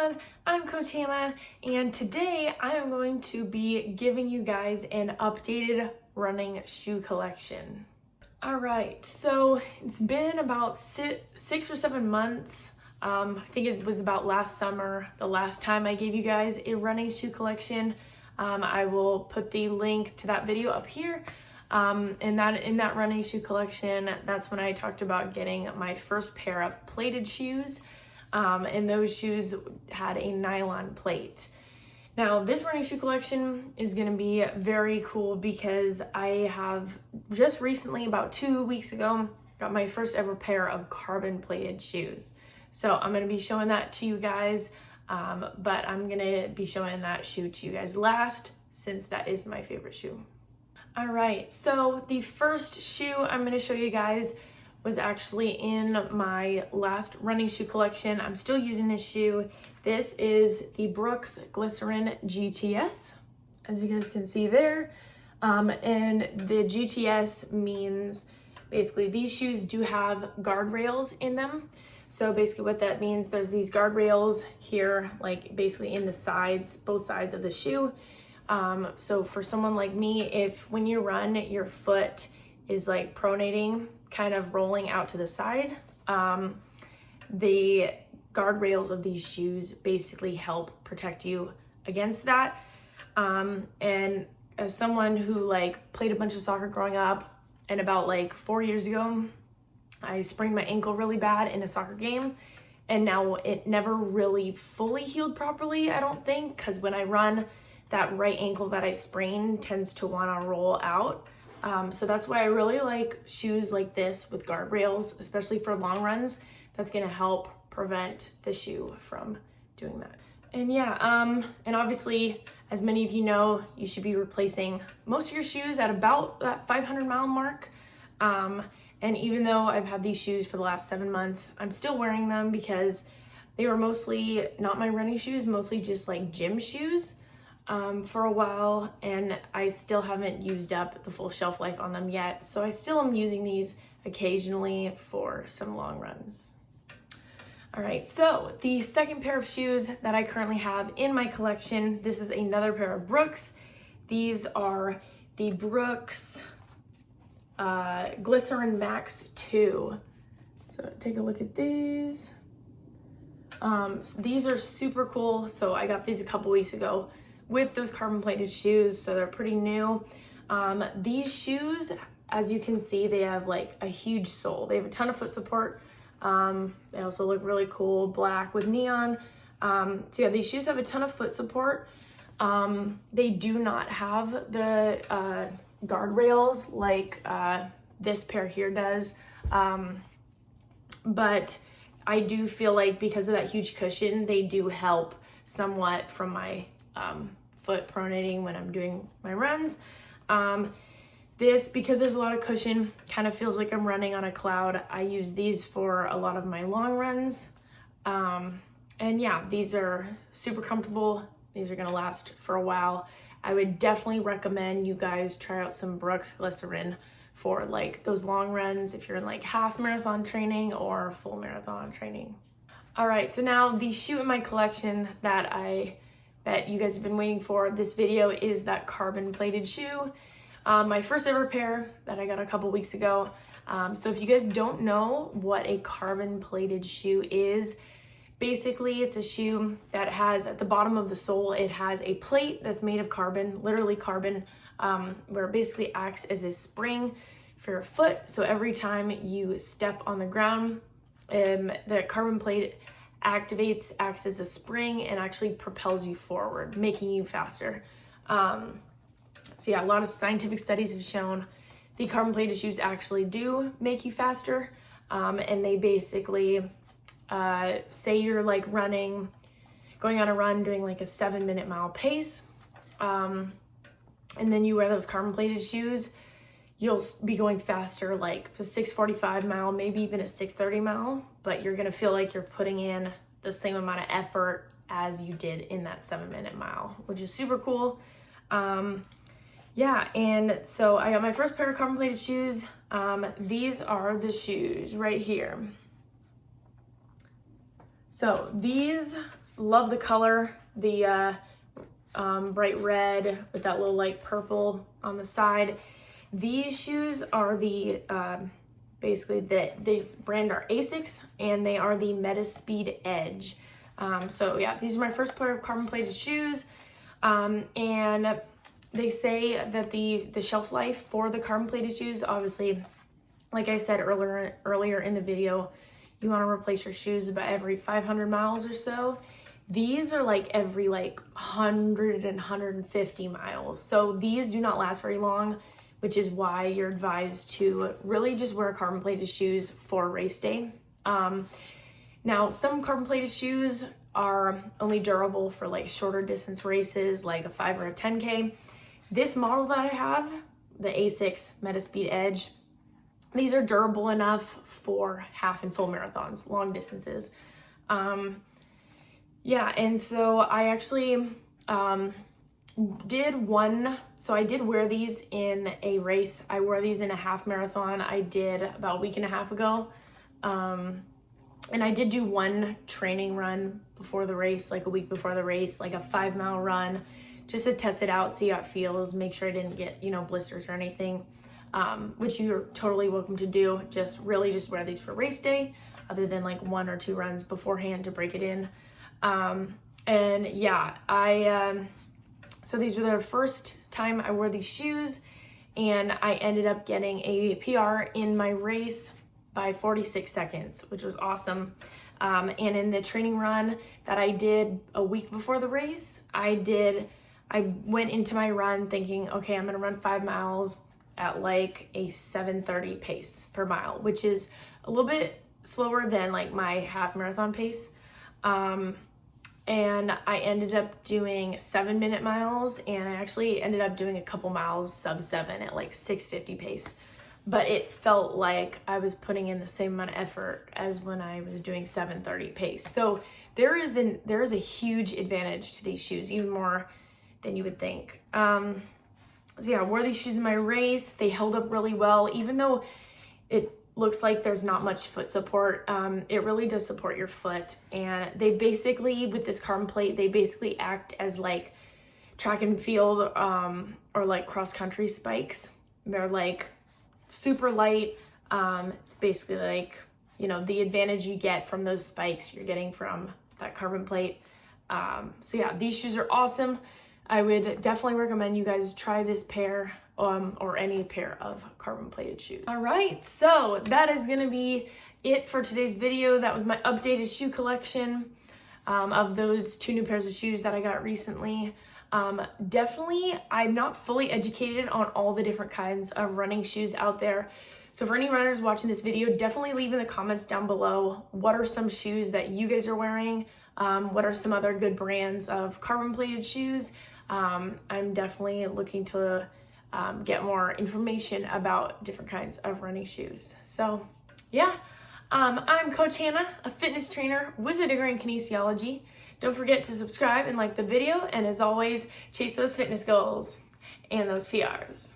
everyone, I'm Coach Hannah, and today I am going to be giving you guys an updated running shoe collection. All right, so it's been about 6 or 7 months. I think it was about last summer, the last time I gave you guys a running shoe collection. I will put the link to that video up here. In that running shoe collection, that's when I talked about getting my first pair of plated shoes. And those shoes had a nylon plate. Now, this running shoe collection is going to be very cool because I have just recently, about 2 weeks ago, got my first ever pair of carbon plated shoes. So I'm going to be showing that to you guys, but I'm going to be showing that shoe to you guys last, since that is my favorite shoe. All right, so the first shoe I'm going to show you guys was actually in my last running shoe collection. I'm still using this shoe. This is the Brooks Glycerin GTS, as you guys can see there. And the GTS means basically these shoes do have guardrails in them. So basically what that means, there's these guardrails here, like basically in the sides, both sides of the shoe. So for someone like me, if when you run, your foot is like pronating, kind of rolling out to the side, the guardrails of these shoes basically help protect you against that. And as someone who like played a bunch of soccer growing up, and about like 4 years ago, I sprained my ankle really bad in a soccer game, and now it never really fully healed properly, I don't think, because when I run, that right ankle that I sprained tends to want to roll out. So that's why I really like shoes like this with guardrails, especially for long runs. That's going to help prevent the shoe from doing that. And yeah, and obviously, as many of you know, you should be replacing most of your shoes at about that 500-mile mark. And even though I've had these shoes for the last 7 months, I'm still wearing them because they were mostly not my running shoes, mostly just like gym shoes. For a while, and I still haven't used up the full shelf life on them yet, so I still am using these occasionally for some long runs. All right, so the second pair of shoes that I currently have in my collection, this is another pair of Brooks. These are the Brooks Glycerin Max 2. So take a look at these. So these are super cool. So I got these a couple weeks ago with those carbon plated shoes, so they're pretty new. These shoes, as you can see, they have like a huge sole. They have a ton of foot support. They also look really cool, black with neon. So yeah, these shoes have a ton of foot support. They do not have the guardrails like this pair here does. But I do feel like because of that huge cushion, they do help somewhat from my foot pronating when I'm doing my runs. This, because there's a lot of cushion, kind of feels like I'm running on a cloud. I use these for a lot of my long runs. And yeah, these are super comfortable. These are gonna last for a while. I would definitely recommend you guys try out some Brooks Glycerin for like those long runs if you're in like half marathon training or full marathon training. All right, so now the shoe in my collection that I bet you guys have been waiting for this video is that carbon plated shoe. My first ever pair that I got a couple weeks ago. So if you guys don't know what a carbon plated shoe is, basically it's a shoe that has at the bottom of the sole, it has a plate that's made of carbon, literally carbon, where it basically acts as a spring for your foot. So every time you step on the ground, the carbon plate acts as a spring and actually propels you forward, making you faster. So yeah, a lot of scientific studies have shown the carbon plated shoes actually do make you faster. And they basically say you're like going on a run, doing like a 7-minute mile pace. And then you wear those carbon plated shoes, you'll be going faster, like a 6:45 mile, maybe even a 6:30 mile, but you're gonna feel like you're putting in the same amount of effort as you did in that 7-minute mile, which is super cool. Yeah, and so I got my first pair of carbon plated shoes. These are the shoes right here. So these, love the color, the bright red with that little like purple on the side. These shoes are the, basically this brand are Asics, and they are the Metaspeed Edge. So yeah, these are my first pair of carbon plated shoes. And they say that the shelf life for the carbon plated shoes, obviously, like I said earlier in the video, you want to replace your shoes about every 500 miles or so. These are like every like 100 and 150 miles. So these do not last very long, which is why you're advised to really just wear carbon plated shoes for race day. Now, some carbon plated shoes are only durable for like shorter distance races, like a 5 or a 10K. This model that I have, the Asics Metaspeed Edge, these are durable enough for half and full marathons, long distances. Yeah, and so I actually did one, so I did wear these in a race. I wore these in a half marathon I did about a week and a half ago. And I did do one training run before the race, like a week before the race, like a 5-mile run, just to test it out, see how it feels, make sure I didn't get, blisters or anything, which you're totally welcome to do. Just really just wear these for race day, other than like 1 or 2 runs beforehand to break it in. And yeah, so these were the first time I wore these shoes, and I ended up getting a PR in my race by 46 seconds, which was awesome. And in the training run that I did a week before the race, I went into my run thinking, okay, I'm gonna run 5 miles at like a 7:30 pace per mile, which is a little bit slower than like my half marathon pace. And I ended up doing 7-minute miles, and I actually ended up doing a couple miles sub-7 at like 6:50 pace. But it felt like I was putting in the same amount of effort as when I was doing 7:30 pace. So there is a huge advantage to these shoes, even more than you would think. So yeah, I wore these shoes in my race. They held up really well, even though it looks like there's not much foot support. It really does support your foot. And they basically, with this carbon plate, they basically act as like track and field or like cross country spikes. They're like super light. It's basically like, the advantage you get from those spikes you're getting from that carbon plate. So yeah, these shoes are awesome. I would definitely recommend you guys try this pair or any pair of carbon plated shoes. All right, so that is gonna be it for today's video. That was my updated shoe collection of those 2 new pairs of shoes that I got recently. Definitely, I'm not fully educated on all the different kinds of running shoes out there. So for any runners watching this video, definitely leave in the comments down below, what are some shoes that you guys are wearing? What are some other good brands of carbon plated shoes? I'm definitely looking to get more information about different kinds of running shoes. So yeah, I'm Coach Hannah, a fitness trainer with a degree in kinesiology. Don't forget to subscribe and like the video, and as always, chase those fitness goals and those PRs.